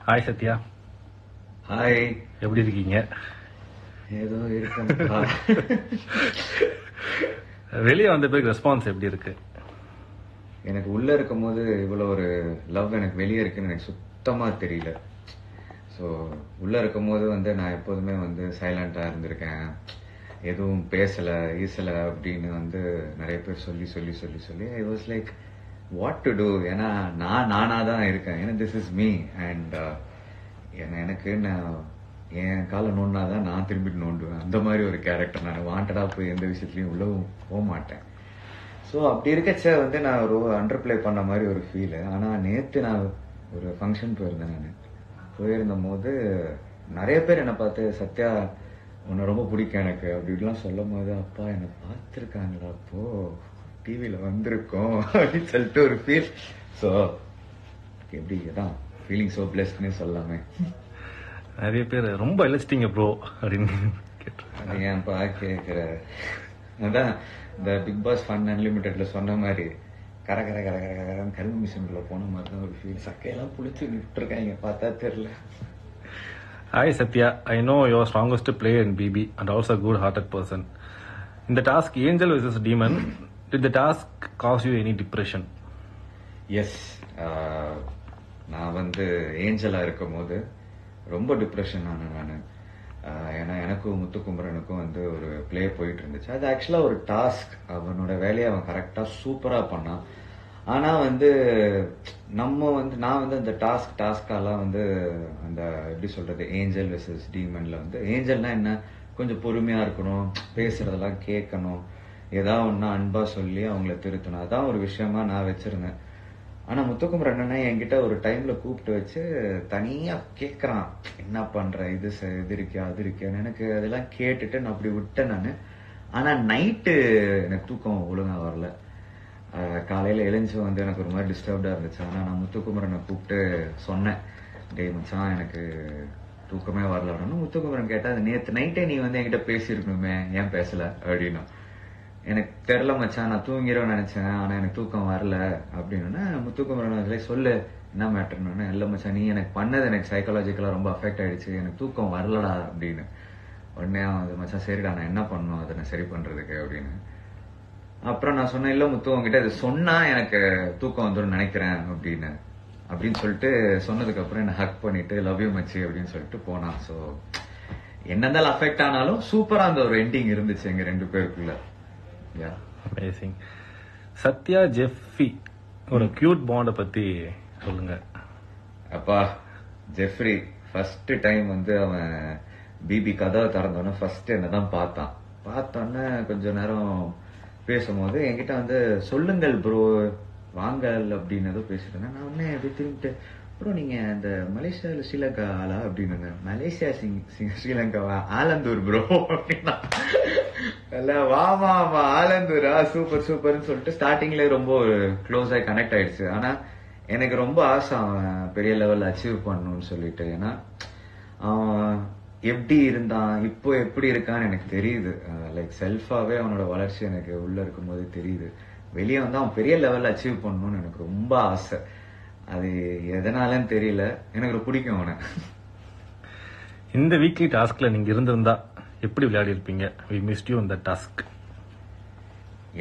Hi Sathya, hi. எப்படி இருக்கீங்க? ஏதோ இருக்கேன்ப்பா. வெளியே வந்த பிறகு ரெஸ்பான்ஸ் எப்படி இருக்கு? எனக்கு உள்ள இருக்கும் போது இவ்வளவு ஒரு லவ் எனக்கு வெளியே இருக்குன்னு எனக்கு சுத்தமா தெரியல. ஸோ உள்ள இருக்கும் போது நான் எப்போதுமே சைலண்டா இருந்திருக்கேன், எதுவும் பேசல ஈசல அப்படின்னு நிறைய பேர் சொல்லி சொல்லி சொல்லி சொல்லி I was like what to do. ஏன்னா நானா தான் இருக்கேன். ஏன்னா திஸ் இஸ் மீ அண்ட் எனக்கு என் காலை நோண்டாதான் நான் திரும்பிட்டு நோண்டுவேன். அந்த மாதிரி ஒரு கேரக்டர். நான் வாண்டடா போய் எந்த விஷயத்துலயும் உள்ளவும் போக மாட்டேன். ஸோ அப்படி இருக்கச்ச நான் ஒரு அண்டர் பிளே பண்ண மாதிரி ஒரு ஃபீல். ஆனா நேத்து நான் ஒரு ஃபங்க்ஷன் போயிருந்தேன். நான் போயிருந்த போது நிறைய பேர் என்னை பார்த்து சத்யா உன்னை ரொம்ப பிடிக்கும் எனக்கு அப்படின்லாம் சொல்லும் போது அப்பா என்னை பார்த்துருக்காங்களா, அப்போ டிவியில வந்திருக்கோம் அப்படின்னு சொல்லிட்டு ஒரு ஃபீல். ஸோ எப்படி தான் ஃபீலிங் சோ பிளஸ்ட்னே சொல்லாமே. நிறைய பேர் ரொம்ப இழைச்சிட்டீங்க ப்ரோ அப்படின்னு அது ஏன்பா கேட்குற? அதான் இந்த பிக் பாஸ் ஃபன் அன்லிமிட்டெட்ல சொன்ன மாதிரி கர கர கர கர கரன்னு கரும்பு மிஷின்குள்ள போன மாதிரி தான் ஒரு ஃபீல். சக்கையெல்லாம் புளிச்சு விட்டுருக்காங்க, பார்த்தா தெரியல. Hi Sathya, I know your strongest player in BB and also good hearted person. இந்த task angel versus demon, did the task cause you any depression? Yes, நான் ஏஞ்சலா இருக்கும் போது ரொம்ப டிப்ரெஷன் ஆனேன் நான். ஏன்னா எனக்கும் முத்துக்குமரனுக்கும் ஒரு பிளே போயிட்டு இருந்துச்சு. அது ஆக்சுவலா ஒரு டாஸ்க். அவனோட வேலையை அவன் கரெக்டா சூப்பரா பண்ணான். ஆனா நம்ம நான் அந்த டாஸ்காலாம் அந்த எப்படி சொல்றது, ஏஞ்சல் வெர்சஸ் டீமன்ல ஏஞ்சல்னா என்ன, கொஞ்சம் பொறுமையா இருக்கணும், பேசுறதெல்லாம் கேட்கணும், ஏதாவது ஒன்னா அன்பா சொல்லி அவங்கள திருத்தணும். அதான் ஒரு விஷயமா நான் வச்சிருந்தேன். ஆனா முத்துக்குமரன் என்னன்னா என்கிட்ட ஒரு டைம்ல கூப்பிட்டு வச்சு தனியா கேக்குறான், என்ன பண்ற, இது இருக்கியா அது இருக்கியான்னு. எனக்கு அதெல்லாம் கேட்டுட்டு நான் அப்படி விட்டேன் நானு. ஆனா நைட்டு எனக்கு தூக்கம் ஒழுங்கா வரல. காலையில எழுந்து எனக்கு ஒரு மாதிரி டிஸ்டர்ப்டா இருந்துச்சு. ஆனா நான் முத்துக்குமரனை கூப்பிட்டு சொன்னேன், டேய் மச்சான் எனக்கு தூக்கமே வரல அப்படின்னு. முத்துக்குமரன் கேட்டா, அது நேத்து நைட்டே நீ என்கிட்ட பேசியிருக்கணுமே, ஏன் பேசல அப்படின்னா. எனக்கு தெரியல மச்சான், நான் தூங்கிடும் நினைச்சேன், ஆனா எனக்கு தூக்கம் வரல அப்படின்னு. முத்துக்குமரன் சொல்லு என்ன மேட்டர்னு. இல்ல மச்சான், நீ எனக்கு பண்ணது எனக்கு சைக்காலஜிக்கலா ரொம்ப அஃபெக்ட் ஆயிடுச்சு, எனக்கு தூக்கம் வரலடா அப்படின்னு. உடனே மச்சான் சரிடா, நான் என்ன பண்ணும் அதை நான் சரி பண்றதுக்கு அப்படின்னு. அப்புறம் நான் சொன்னேன், இல்ல முத்து உங்ககிட்ட இது சொன்னா எனக்கு தூக்கம் வந்துடும் நினைக்கிறேன் அப்படின்னு சொல்லிட்டு சொன்னதுக்கு அப்புறம் என்ன ஹக் பண்ணிட்டு லவ் யூ மச்சி அப்படின்னு சொல்லிட்டு போனான். ஸோ என்னதான் அஃபெக்ட் ஆனாலும் சூப்பரா அந்த ஒரு எண்டிங் இருந்துச்சு எங்க ரெண்டு பேருக்குள்ள. அமேசிங். சத்யா ஜெஃப்ரி ஒரு கியூட் பாண்ட பத்தி சொல்லுங்க. அப்பா ஜெஃப்ரி ஃபர்ஸ்ட் டைம் அவன் பிபி கதவை திறந்தோன்னு ஃபர்ஸ்ட் என்னதான் பார்த்தோன்னே கொஞ்ச நேரம் பேசும்போது என்கிட்ட சொல்லுங்கள் ப்ரோ வாங்கல் அப்படின்னு ஏதோ பேசிட்டு இருந்தேன். நான் உடனே எப்படி திரும்பிட்டு, ப்ரோ நீங்க அந்த மலேசியாவில் ஸ்ரீலங்கா ஆளா அப்படின்னு. மலேசியா ஸ்ரீலங்காவா, ஆலந்தூர் ப்ரோ அப்படின்னா. வாமா ஆலந்தூரா, சூப்பர் சூப்பர்னு சொல்லிட்டு ஸ்டார்டிங்ல ரொம்ப க்ளோஸ் ஆகி கனெக்ட் ஆயிடுச்சு. ஆனா எனக்கு ரொம்ப ஆசை அவன் பெரிய லெவல் அச்சீவ் பண்ணணும்னு சொல்லிட்டு. ஏன்னா அவன் எப்படி இருந்தான், இப்போ எப்படி இருக்கான்னு எனக்கு தெரியுது. லைக் செல்ஃபாவே அவனோட வளர்ச்சி எனக்கு உள்ள இருக்கும் போது தெரியுது. வெளியே அவன் பெரிய லெவல்ல அச்சீவ் பண்ணணும்னு எனக்கு ரொம்ப ஆசை. அது எதனாலன்னு தெரியல, எனக்கு பிடிக்கும் அவனை. இந்த வீக்லி டாஸ்க்ல நீங்க இருந்திருந்தா எப்படி விளையாடி இருப்பீங்க? we missed you in the task.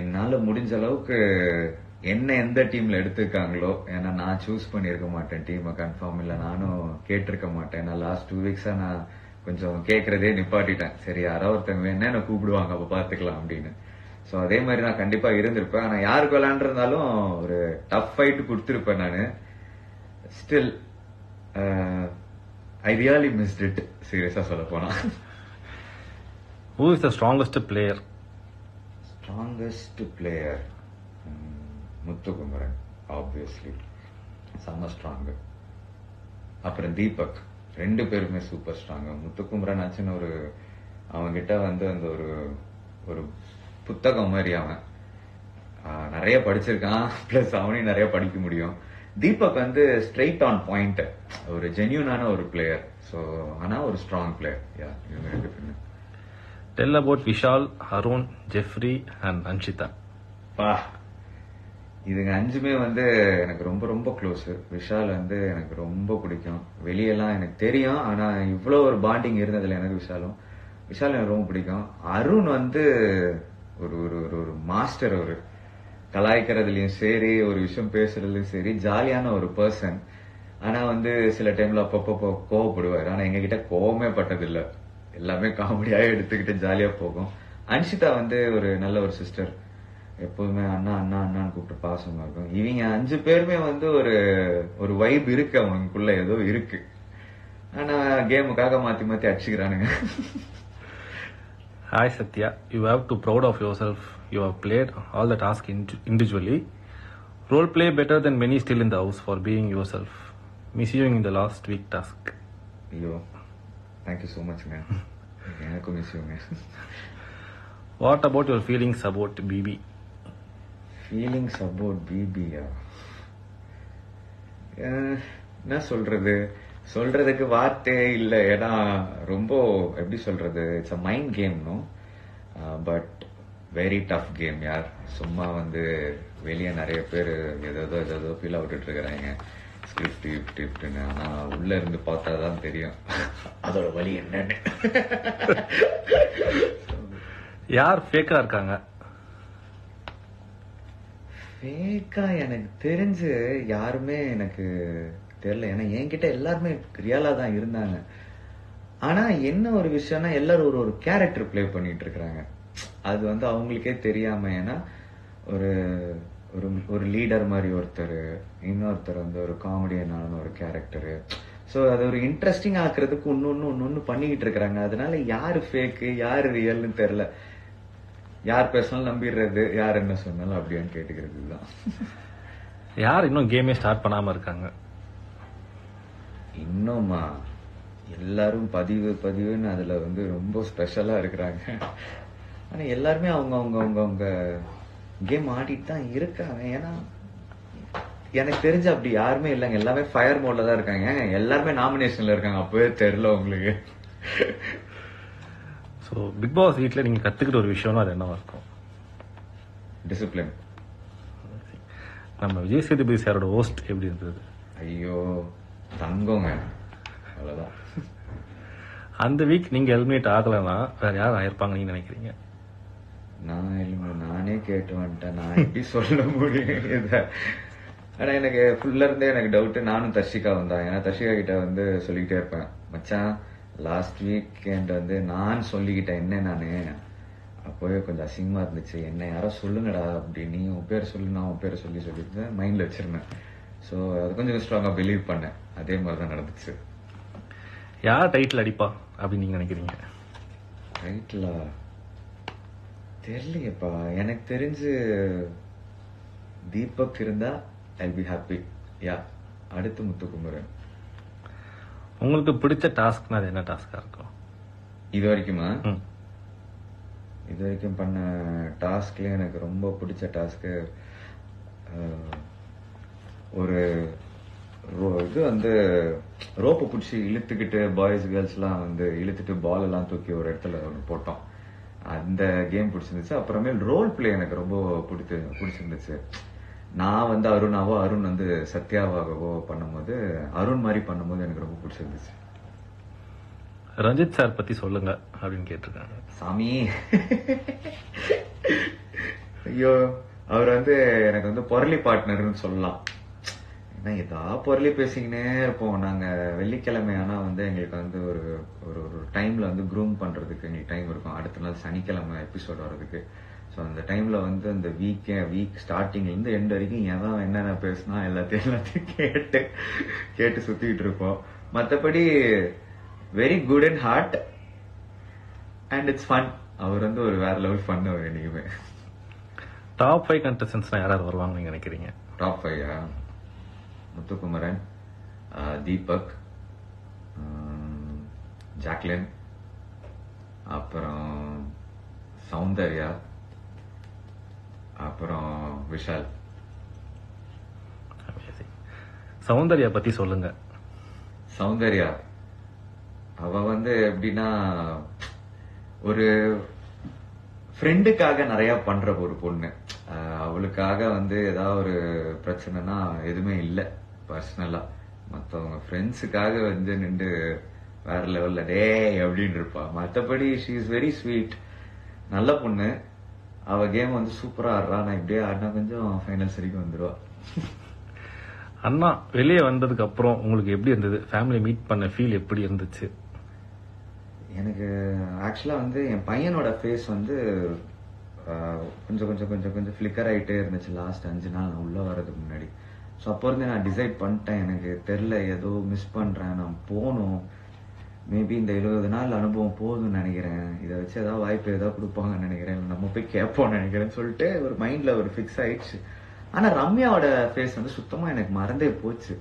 என்னால முடிஞ்ச அளவுக்கு என்ன எந்த டீம்ல எடுத்திருக்காங்களோ, ஏன்னா நான் சூஸ் பண்ணிருக்க மாட்டேன் டீமை, கன்ஃபார்ம் இல்ல நானும் கேட்டிருக்க மாட்டேன். நான் லாஸ்ட் 2 வீக்ஸா நான் கொஞ்சம் கேட்கறதே நிப்பாட்டிட்டேன். சரி யாராவது ஒருத்தங்க வேணா என்ன கூப்பிடுவாங்க, அப்ப பாத்துக்கலாம் அப்படின்னு. சோ அதே மாதிரி நான் கண்டிப்பா இருந்திருப்பேன். ஆனா யாருக்கு விளையாண்டுருந்தாலும் ஒரு டஃப் ஃபைட் கொடுத்திருப்பேன் நானு. Still I really mist it, சீரியஸா சொல்ல போனா. Who is the strongest player? Strongest player Muthukumaran obviously, செம்ம ஸ்ட்ராங். அப்புறம் தீபக், ரெண்டு பேருமே சூப்பர் ஸ்ட்ராங். முத்துக்குமரன் ஆச்சுன்னு அவன்கிட்ட அந்த ஒரு புத்தகம் மாதிரி அவன் நிறைய படிச்சிருக்கான், பிளஸ் அவனையும் நிறைய படிக்க முடியும். தீபக் ஸ்ட்ரெயிட் ஆன் பாயிண்ட், ஒரு ஜென்யூனான ஒரு பிளேயர். ஸோ ஆனா ஒரு ஸ்ட்ராங் பிளேயர். இவங்க ரெண்டு பேருமே. Tell about Vishal, Arun, Jeffrey and Anshita. பா இதுங்க 5மே வந்து எனக்கு ரொம்ப ரொம்ப க்ளோஸ். விஷால் வந்து எனக்கு ரொம்ப பிடிக்கும். வெளியெல்லாம் எனக்கு தெரியும், ஆனா இவ்வளவு ஒரு பாண்டிங் இருந்ததுல எனக்கு விஷால் எனக்கு ரொம்ப பிடிக்கும். அருண் வந்து ஒரு ஒரு ஒரு ஒரு மாஸ்டர். ஒரு கலாய்க்கிறதுலயும் சரி, ஒரு விஷயம் பேசுறதுலயும் சரி, ஜாலியான ஒரு பர்சன். ஆனா வந்து சில டைம்ல அப்பப்போ கோவப்படுவாரு. ஆனா எங்க கிட்ட கோவமே பட்டதில்லை. எல்லாமே காமெடியாக எடுத்துக்கிட்டு ஜாலியா போகும். அன்ஷிதா வந்து ஒரு நல்ல ஒரு சிஸ்டர். எப்போதுமே அண்ணா அண்ணா அண்ணான்னு கூப்பிட்டு பாசமா இருக்கும். இவங்க 5 பேருமே வந்து ஒரு ஒரு வைப் இருக்கு, அவனுக்குள்ள ஏதோ இருக்கு. ஆனா கேமுக்காக மாத்தி மாத்தி அடிச்சுக்கிறானுங்க. Hi Satya, you have to proud of yourself. You have played all the tasks individually. Role play better than many still in the house for being yourself. Miss you in the last week task. ஐயோ, thank you so மச்ங்க. எனக்கும் மிஸ்யூங்க. What about your feelings about BB? Feelings about பிபியா? என்ன சொல்றதுக்கு வார்த்தையே இல்லை. ஏன்னா ரொம்ப எப்படி சொல்றது, it's a mind game. No, but very tough game யார். சும்மா வந்து வெளியே நிறைய பேர் ஏதோ ஃபீல் அவுட்டு இருக்கிறாங்க, ஸ்கிரிப்ட்னு. ஆனா உள்ள இருந்து பார்த்தாதான் தெரியும் அதோட வழி என்னன்னு. யார் ஃபேக்கா இருக்காங்க? ஃபேக்கா எனக்கு தெரிஞ்சு யாருமே எனக்கு தெரியல. ஏன்னா என்கிட்ட எல்லாருமே ரியலா தான் இருந்தாங்க. ஆனா என்ன ஒரு விஷயம்னா, எல்லாரும் ஒரு ஒரு கேரக்டர் பிளே பண்ணிட்டு இருக்கிறாங்க. அது வந்து அவங்களுக்கே தெரியாம. ஏன்னா ஒரு ஒரு லீடர் மாதிரி ஒருத்தர், இன்னொருத்தர் வந்து ஒரு காமெடியனான ஒரு கேரக்டரு. ஸோ அது ஒரு இன்ட்ரெஸ்டிங் ஆக்குறதுக்கு ஒன்னு பண்ணிக்கிட்டு இருக்கிறாங்க. அதனால யாரு ஃபேக்கு யாரு ரியல்னு தெரியல. யார் பேசினாலும் நம்பிடுறது, யார் என்ன சொன்னாலும் அப்படியான்னு கேட்டுக்கிறது தான். யார் இன்னும் கேமே ஸ்டார்ட் பண்ணாம இருக்காங்க? இன்னுமா எல்லாரும் பதிவுன்னு அதுல வந்து ரொம்ப ஸ்பெஷலா இருக்கிறாங்க. ஆனா எல்லாருமே அவங்க கேம் ஆடிட்டு தான் இருக்காங்க. ஏன்னா எனக்கு தெரிஞ்ச அப்படி யாருமே இல்லைங்க. எல்லாமே ஃபயர் மோட்ல தான் இருக்காங்க. எல்லாருமே நாமினேஷன்ல இருக்காங்க. அப்பவே தெரியல உங்களுக்கு. ஸோ பிக் பாஸ் வீட்டில் நீங்கள் கற்றுக்கிட்ட ஒரு விஷயம்னா அது என்னவா இருக்கும்? டிசிப்ளின். நம்ம விஜய் சேதுபதி சாரோட ஹோஸ்ட் எப்படி இருந்தது? ஐயோ தங்கங்க, அவ்வளோதான். அந்த வீக் நீங்கள் எலிமினேட் ஆகலைன்னா வேற யார் ஆயிருப்பாங்க நீங்க நினைக்கிறீங்க? நானே கேட்டு வந்துட்டேன். நான் எப்படி சொல்ல முடியும் இதை? ஆனா எனக்கு ஃபுல்ல இருந்தே எனக்கு டவுட். நானும் தர்ஷிகா வந்தான். ஏன்னா தர்ஷிகா கிட்ட வந்து சொல்லிக்கிட்டே இருப்பேன், மச்சான் லாஸ்ட் வீக்கெண்ட் வந்து நான் சொல்லிக்கிட்டேன் என்ன நானு. அப்போவே கொஞ்சம் அசிங்கமா இருந்துச்சு. என்ன யாரோ சொல்லுங்கடா அப்படி, நீ உன் பேர் சொல்லு, நான் உன் பேரை சொல்லிட்டு மைண்ட்ல வச்சிருந்தேன். ஸோ அது கொஞ்சம் ஸ்ட்ராங்கா பிலீவ் பண்ணேன். அதே மாதிரிதான் நடந்துச்சு. யார் டைட்டில் அடிப்பா அப்படின்னு நீங்க நினைக்கிறீங்க? டைட்டிலா தெரியலையப்பா. எனக்கு தெரிஞ்சு தீபக் இருந்தா ஐ பி ஹாப்பி. யா, அடுத்து முத்துக்குமரன். உங்களுக்கு பிடிச்ச டாஸ்க்னா அது என்ன டாஸ்கா இருக்கும் இது வரைக்குமா? இது வரைக்கும் பண்ண டாஸ்க்ல எனக்கு ரொம்ப பிடிச்ச டாஸ்க்கு ஒரு இது வந்து ரோப்பை பிடிச்சி இழுத்துக்கிட்டு பாய்ஸ் கேர்ள்ஸ் எல்லாம் வந்து இழுத்துட்டு பால் எல்லாம் தூக்கி ஒரு இடத்துல ஒன்று போட்டோம். அந்த கேம் பிடிச்சிருந்துச்சு. அப்புறமேல் ரோல் பிளே எனக்கு ரொம்ப பிடிச்சிருந்துச்சு. நான் வந்து அருணாவோ, அருண் வந்து சத்யாவாகவோ பண்ணும்போது, அருண் மாதிரி பண்ணும்போது எனக்கு ரொம்ப பிடிச்சிருந்துச்சு. ரஞ்சித் சார் பத்தி சொல்லுங்க அப்படின்னு கேட்டிருக்காங்க. சாமி ஐயோ, அவர் வந்து எனக்கு வந்து பொருளி பார்ட்னர்னு சொல்லலாம். ஏன்னா ஏதா பொருளி பேசிக்கினே இருப்போம் நாங்க. வெள்ளிக்கிழமை ஆனா வந்து எங்களுக்கு வந்து ஒரு ஒரு டைம்ல வந்து க்ரூம் பண்றதுக்கு எங்களுக்கு டைம் இருக்கும். அடுத்த நாள் சனிக்கிழமை எபிசோட் வர்றதுக்கு. ஸோ அந்த டைம்ல வந்து அந்த வீக் ஸ்டார்டிங்ல இருந்து எண்ட் வரைக்கும் எவன் என்னென்ன பேசினா எல்லாத்தையும் கேட்டு சுத்திட்டு இருப்போம். மற்றபடி very good and hard and it's fun. அவர் வந்து ஒரு வேற லெவல் ஃபன் அவர் என்னைக்குமே. டாப் 5 கண்டஸ்டன்ட்ஸ்னா யாராவது வருவாங்க நீங்க நினைக்கிறீங்க? டாப் 5 முத்துக்குமரன், தீபக், ஜாக்லின், அப்புறம் சௌந்தர்யா, அப்புறம் விஷால். சௌந்தர்யா பத்தி சொல்லுங்க. சௌந்தர்யா அவ வந்து எப்படின்னா ஒரு ஃப்ரெண்டுக்காக நிறைய பண்ற ஒரு பொண்ணு. அவளுக்காக வந்து ஏதாவது ஒரு பிரச்சனைனா எதுவுமே இல்லை பர்சனலா. மற்றவங்க ஃப்ரெண்ட்ஸுக்காக வந்து நின்று வேற லெவல்ல டே அப்படின்னு இருப்பா. மற்றபடி ஷீ இஸ் வெரி ஸ்வீட், நல்ல பொண்ணு. அவ கேம் வந்து சூப்பரா ஆடுறா. நான் இப்படியே ஆடினா கொஞ்சம் ஃபைனல்ஸ் வரைக்கும் வந்துருவா. அண்ணா வெளியே வந்ததுக்கு அப்புறம் உங்களுக்கு எப்படி இருந்தது? ஃபேமிலி மீட் பண்ண ஃபீல் எப்படி இருந்துச்சு? எனக்கு ஆக்சுவலா வந்து என் பையனோட ஃபேஸ் வந்து கொஞ்சம் கொஞ்சம் கொஞ்சம் கொஞ்சம் ஃபிளிக்கர் ஆகிட்டே இருந்துச்சு லாஸ்ட் 5 நாள் நான் உள்ள வர்றதுக்கு முன்னாடி. ஸோ அப்போ இருந்து நான் டிசைட் பண்ணிட்டேன், எனக்கு தெரில, ஏதோ மிஸ் பண்றேன், நான் போகணும். மேபி இந்த 70 நாள் அனுபவம் போதும்னு நினைக்கிறேன், இதை வச்சு ஏதாவது வாய்ப்பு ஏதாவது கொடுப்பாங்கன்னு நினைக்கிறேன், நம்ம போய் கேட்போம்னு நினைக்கிறேன்னு சொல்லிட்டு ஒரு மைண்ட்ல ஒரு ஃபிக்ஸ் ஆயிடுச்சு. ஆனா ரம்யாவோட ஃபேஸ் வந்து சுத்தமா எனக்கு மறந்தே போச்சு.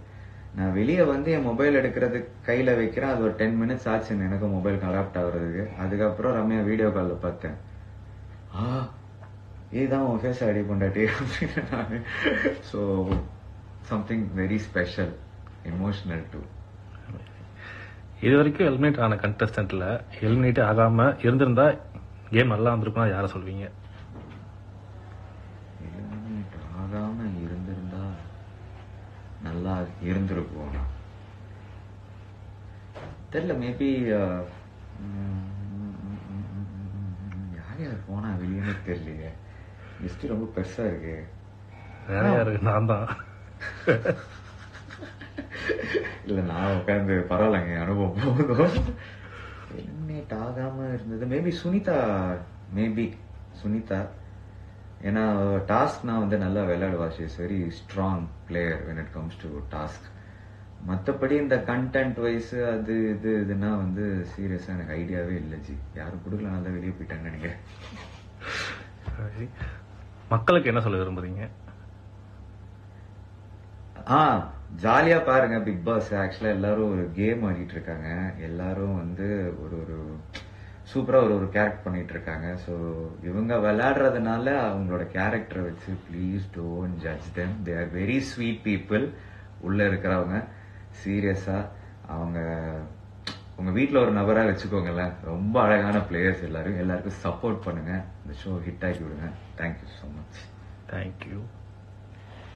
நான் வெளியே வந்து என் மொபைல் எடுக்கிறது கையில வைக்கிறேன், அது ஒரு 10 மினிட்ஸ் ஆச்சு எனக்கு மொபைல் அடாப்ட் ஆகுறதுக்கு. அதுக்கப்புறம் ரம்யா வீடியோ காலில் பார்த்தேன், இதுதான் உன் ஃபேஸ் ஐடி பண்ணாட்டி அப்படின்னு நான். So something very special, emotional too. இது வரைக்கும் எலிமினேட் ஆன கண்டஸ்டன்ட்ல எலிமினேட் ஆகாம இருந்திருந்தா கேம் நல்லா வந்திருக்கும், யாரை சொல்வீங்க? எலிமினேட் ஆகாம இருந்திருந்தா நல்லா இருந்திருக்கும் தெரியல. மேபி யார் யார் போனா வெளியே தெரியலையே, லிஸ்ட் ரொம்ப பெருசா இருக்கு. வேற யாரு? நான் தான். இல்ல நான் உட்காந்து பரவாயில்லங்க, அனுபவம் போதும். எலிமினேட் ஆகாம இருந்தது மேபி சுனிதா. ஏன்னா டாஸ்க்னா வந்து நல்லா விளையாடுவா. She is very strong player when it comes to task. மற்றபடி இந்த கண்டென்ட் வைஸ் அது இதுனா வந்து சீரியஸா எனக்கு ஐடியாவே இல்லை ஜி. யாரும் கொடுக்கல, நல்லா வெளியே போயிட்டாங்கன்னு நினைக்கிறேன். மக்களுக்கு என்ன சொல்ல விரும்புறீங்க? ஜாலியா பாருங்க பிக் பாஸ். ஆக்சுவலா எல்லாரும் ஒரு கேம் ஆடிட்டு இருக்காங்க, எல்லாரும் வந்து ஒரு சூப்பரா ஒரு கேரக்டர் பண்ணிட்டு இருக்காங்க. ஸோ இவங்க விளையாடுறதுனால அவங்களோட கேரக்டரை வச்சு please don't judge them. They are very sweet people. உள்ள இருக்கிறவங்க சீரியஸா அவங்க உங்க வீட்டில் ஒரு நபரா வச்சுக்கோங்களேன். ரொம்ப அழகான பிளேயர்ஸ் எல்லாருக்கும் சப்போர்ட் பண்ணுங்க. இந்த ஷோ ஹிட் ஆக்கி விடுங்க. Thank you so much. தேங்க்யூ.